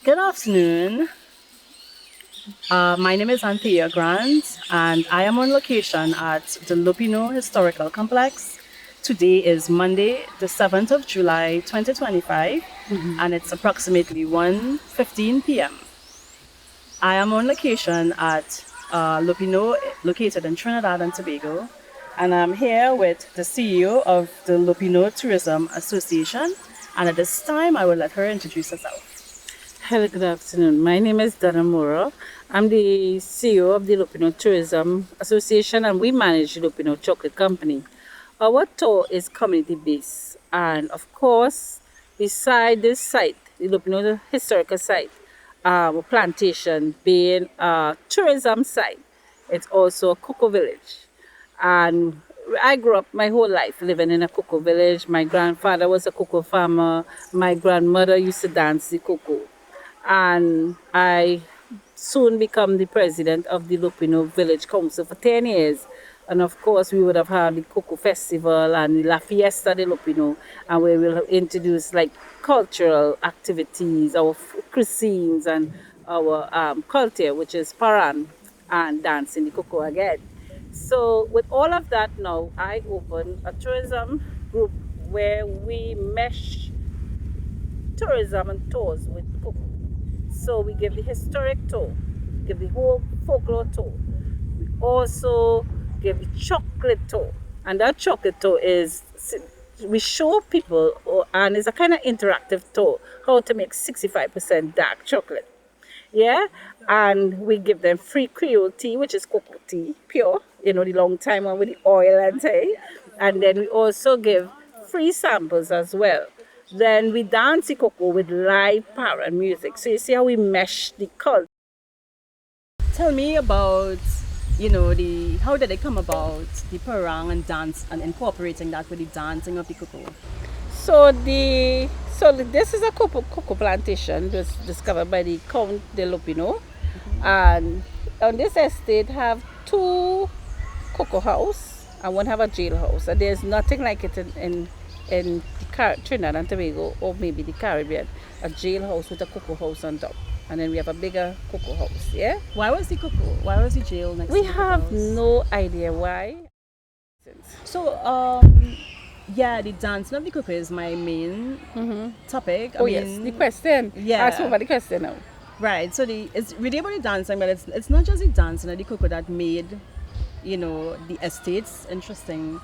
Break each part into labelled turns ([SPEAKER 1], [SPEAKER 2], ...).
[SPEAKER 1] Good afternoon. My name is Anthea Grant, and I am on location at the Lopinot Historical Complex. Today is Monday, the 7th of July, 2025, and it's approximately 1:15 p.m. I am on location at Lopinot, located in Trinidad and Tobago, and I'm here with the CEO of the Lopinot Tourism Association, and at this time, I will let her introduce herself.
[SPEAKER 2] Hello, good afternoon. My name is Donna Mora. I'm the CEO of the Lopinot Tourism Association and we manage the Lopinot Chocolate Company. Our tour is community based and of course, beside this site, the Lopinot historical site, our plantation being a tourism site, it's also a cocoa village. And I grew up my whole life living in a cocoa village. My grandfather was a cocoa farmer. My grandmother used to dance the cocoa and I soon become the president of the Lopinot Village Council for 10 years. And of course, we would have had the Cocoa Festival and the La Fiesta de Lopinot, and we will introduce like cultural activities, our cuisines, and our culture, which is paran and dancing the cocoa again. So, with all of that now, I open a tourism group where we mesh tourism and tours with cocoa. So we give the historic tour, give the whole folklore tour. We also give the chocolate tour. And that chocolate tour is, we show people, and it's a kind of interactive tour, how to make 65% dark chocolate. Yeah, and we give them free Creole tea, which is cocoa tea, pure, the long time one with the oil and tea. And then we also give free samples as well. Then we dance the cocoa with live parrot music. So you see how we mesh the culture.
[SPEAKER 1] Tell me about, the how did it come about the parang and dance and incorporating that with the dancing of the cocoa?
[SPEAKER 2] This is a cocoa plantation. It was discovered by the Count de Lopinot, and on this estate have two cocoa house and one have a jail house, and there's nothing like it in Trinidad and Tobago or maybe the Caribbean, a jail house with a cocoa house on top. And then we have a bigger cocoa house, yeah?
[SPEAKER 1] Why was the cocoa? Why was the jail next
[SPEAKER 2] We
[SPEAKER 1] to the cocoa
[SPEAKER 2] have
[SPEAKER 1] house?
[SPEAKER 2] no idea why.
[SPEAKER 1] So, yeah, the dancing of the cocoa is my main topic.
[SPEAKER 2] Yes, the question.
[SPEAKER 1] Yeah.
[SPEAKER 2] Ask over the question now.
[SPEAKER 1] Right. So it's really about the dancing, but it's not just the dancing of the cocoa that made, the estates interesting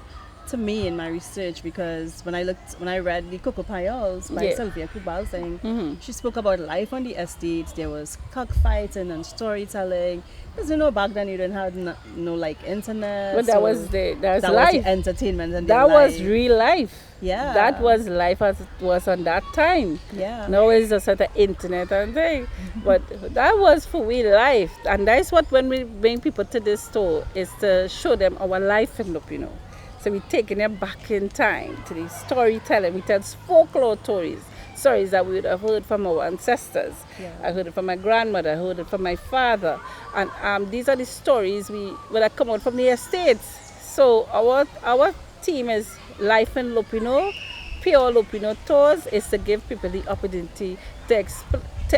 [SPEAKER 1] to me in my research, because when I read the Cocoa Piles by
[SPEAKER 2] Yeah.
[SPEAKER 1] Sylvia Kubal thing, she spoke about life on the estates. There was cockfighting and storytelling. Because back then you didn't have no like internet.
[SPEAKER 2] But that
[SPEAKER 1] so
[SPEAKER 2] was
[SPEAKER 1] that
[SPEAKER 2] life.
[SPEAKER 1] was the entertainment and
[SPEAKER 2] That
[SPEAKER 1] the
[SPEAKER 2] was
[SPEAKER 1] life.
[SPEAKER 2] real life.
[SPEAKER 1] Yeah.
[SPEAKER 2] That was life as it was on that time.
[SPEAKER 1] Yeah.
[SPEAKER 2] Now it's just the internet and thing. But that was for real life. And that's what when we bring people to this store is to show them our life in Lopinot. So we're taking them back in time to the storytelling. We tell folklore stories that we would have heard from our ancestors.
[SPEAKER 1] Yeah.
[SPEAKER 2] I heard it from my grandmother, I heard it from my father. And these are the stories that come out from the estates. So our team is Life in Lopinot. Pure Lopinot Tours is to give people the opportunity to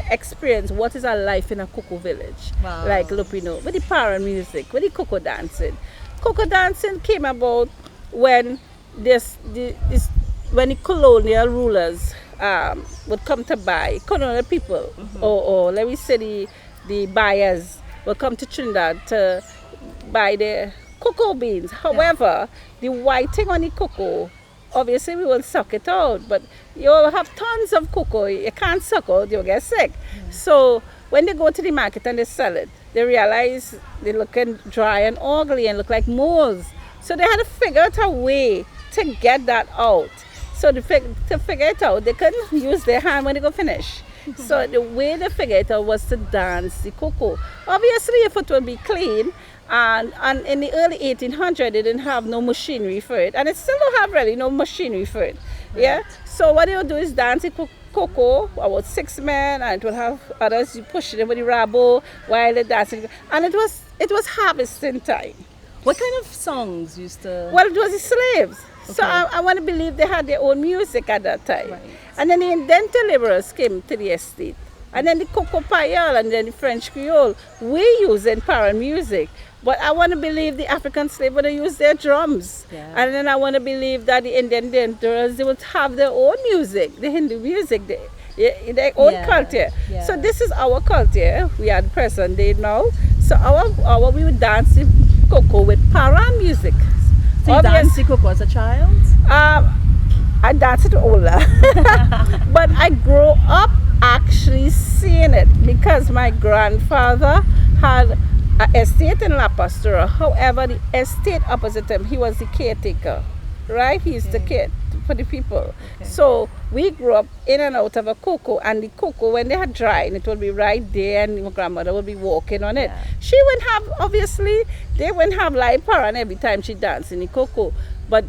[SPEAKER 2] experience what is a life in a cocoa village.
[SPEAKER 1] Wow.
[SPEAKER 2] Like Lopinot, with the parrot music, with the cocoa dancing. Cocoa dancing came about when when the colonial rulers would come to buy, colonial people, or let me say the buyers would come to Trinidad to buy their cocoa beans. However, the whiting on the cocoa, obviously we will suck it out, but you'll have tons of cocoa, you can't suck out, you'll get sick. So when they go to the market and they sell it, they realize they look dry and ugly and look like molds. So they had to figure out a way to get that out. So to figure it out, they couldn't use their hand when they go finish. So the way they figured it out was to dance the cocoa. Obviously, if it would be clean, and in the early 1800s, they didn't have no machinery for it. And it still don't have really no machinery for it. Right. Yeah. So what they'll do is dance the cocoa, about 6 men, and it will have others, you push them with the rabo while they're dancing. And it was harvesting time.
[SPEAKER 1] What kind of songs used to...
[SPEAKER 2] Well, it was the slaves.
[SPEAKER 1] Okay.
[SPEAKER 2] So I want to believe they had their own music at that time.
[SPEAKER 1] Right.
[SPEAKER 2] And then the indented laborers came to the estate. And then the Coco Payol and then the French Creole, we use in para music. But I want to believe the African slave would use their drums.
[SPEAKER 1] Yeah.
[SPEAKER 2] And then I want to believe that the Indian dancers, they would have their own music, the Hindu music, their own culture.
[SPEAKER 1] Yeah.
[SPEAKER 2] So this is our culture. We are the present day now. So we would dance the Coco with para music.
[SPEAKER 1] So you danced the Coco as a child?
[SPEAKER 2] I danced older. But I grew up actually seeing it because my grandfather had an estate in La Pastora. However, the estate opposite him, he was the caretaker, right? He's the kid for the people.
[SPEAKER 1] Okay.
[SPEAKER 2] So we grew up in and out of a cocoa, and the cocoa, when they had dried, it would be right there, and my grandmother would be walking on it.
[SPEAKER 1] Yeah.
[SPEAKER 2] She wouldn't have, obviously, they wouldn't have live paran every time she danced in the cocoa, but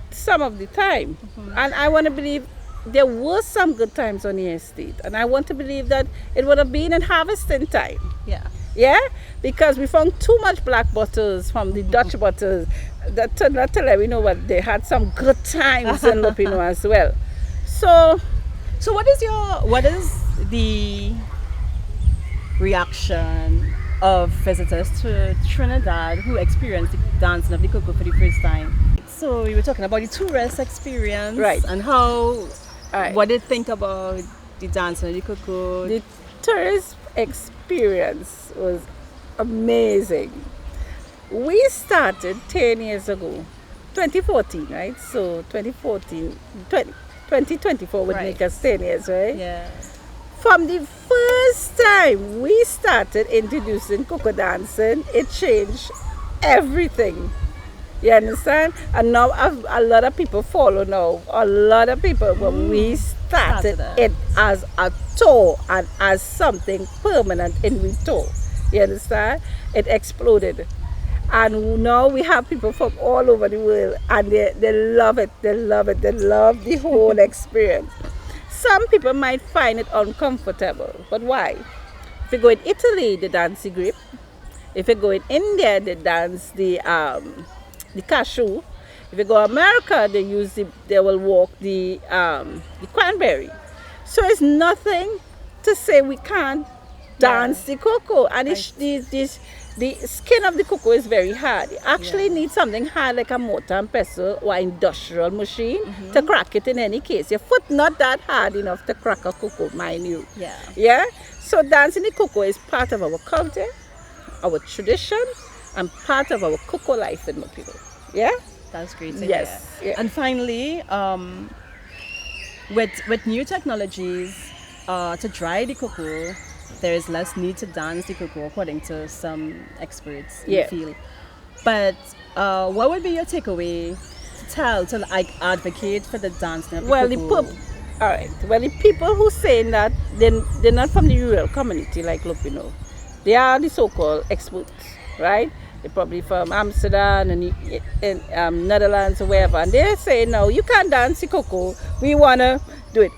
[SPEAKER 2] some of the time. And I want to believe there were some good times on the estate, and I want to believe that it would have been in harvesting time.
[SPEAKER 1] Yeah.
[SPEAKER 2] Yeah, because we found too much black butters from the Dutch butters. That turned out to let me know what they had some good times in Lopinot as well.
[SPEAKER 1] So what is the reaction of visitors to Trinidad who experienced the dancing of the cocoa for the first time? So we were talking about the tourist experience,
[SPEAKER 2] Right.
[SPEAKER 1] And how
[SPEAKER 2] Right.
[SPEAKER 1] what they think about the dancing of the cocoa.
[SPEAKER 2] The tourist experience was amazing. We started 10 years ago, 2014, right? So 2024 would
[SPEAKER 1] Right.
[SPEAKER 2] make us 10 years, right?
[SPEAKER 1] Yeah.
[SPEAKER 2] From the first time we started introducing cocoa dancing, it changed everything. You understand? And now a lot of people follow now. A lot of people, when we started it as a tour and as something permanent in we tour. You understand? It exploded. And now we have people from all over the world, and they love it. They love it. They love the whole experience. Some people might find it uncomfortable, but why? If you go in Italy, they dance the grape. If you go in India, they dance the cashew. If you go to America, they will walk the cranberry. So it's nothing to say we can't dance the cocoa. And the skin of the cocoa is very hard. It actually needs something hard like a mortar and pestle or industrial machine to crack it in any case. Your foot not that hard enough to crack a cocoa, mind you.
[SPEAKER 1] Yeah.
[SPEAKER 2] Yeah? So dancing the cocoa is part of our culture, our tradition, and part of our cocoa life in Lopinot. Yeah?
[SPEAKER 1] That's great to
[SPEAKER 2] Yes.
[SPEAKER 1] hear.
[SPEAKER 2] Yeah.
[SPEAKER 1] And finally, with new technologies to dry the cocoa, there is less need to dance the cocoa, according to some experts in the field. But what would be your takeaway to like advocate for the dancing of the cocoa?
[SPEAKER 2] All right. Well, the people who saying that they're not from the rural community like Lopinot. They are the so-called experts, right? They're probably from Amsterdam and Netherlands or wherever, and they're saying, no, you can't dance the cocoa. We wanna do it.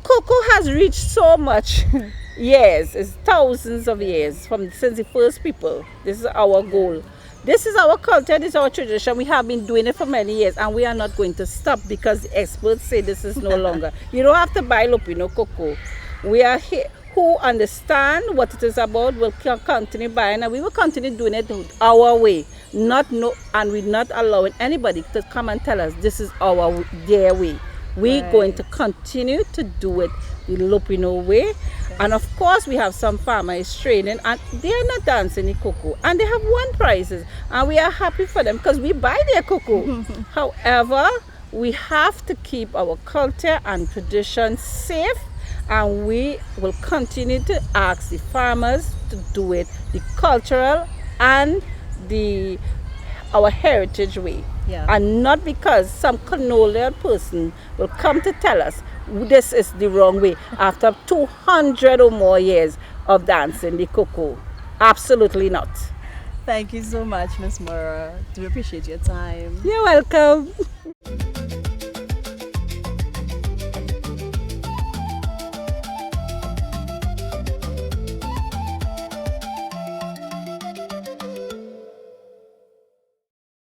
[SPEAKER 2] Cocoa has reached so much years. It's thousands of years since the first people. This is our goal. This is our culture, this is our tradition. We have been doing it for many years, and we are not going to stop because the experts say this is no longer. You don't have to buy Lopinot cocoa. We are here who understand what it is about will continue buying, and we will continue doing it our way. And we're not allowing anybody to come and tell us this is their way. We're going to continue to do it the Lopinot way. And of course, we have some farmers training, and they are not dancing the cocoa, and they have won prizes, and we are happy for them because we buy their cocoa. However, we have to keep our culture and tradition safe, and we will continue to ask the farmers to do it the cultural and our heritage way.
[SPEAKER 1] Yeah.
[SPEAKER 2] And not because some colonial person will come to tell us this is the wrong way after 200 or more years of dancing the cocoa. Absolutely not.
[SPEAKER 1] Thank you so much, Ms. Mora. Do appreciate your time.
[SPEAKER 2] You're welcome.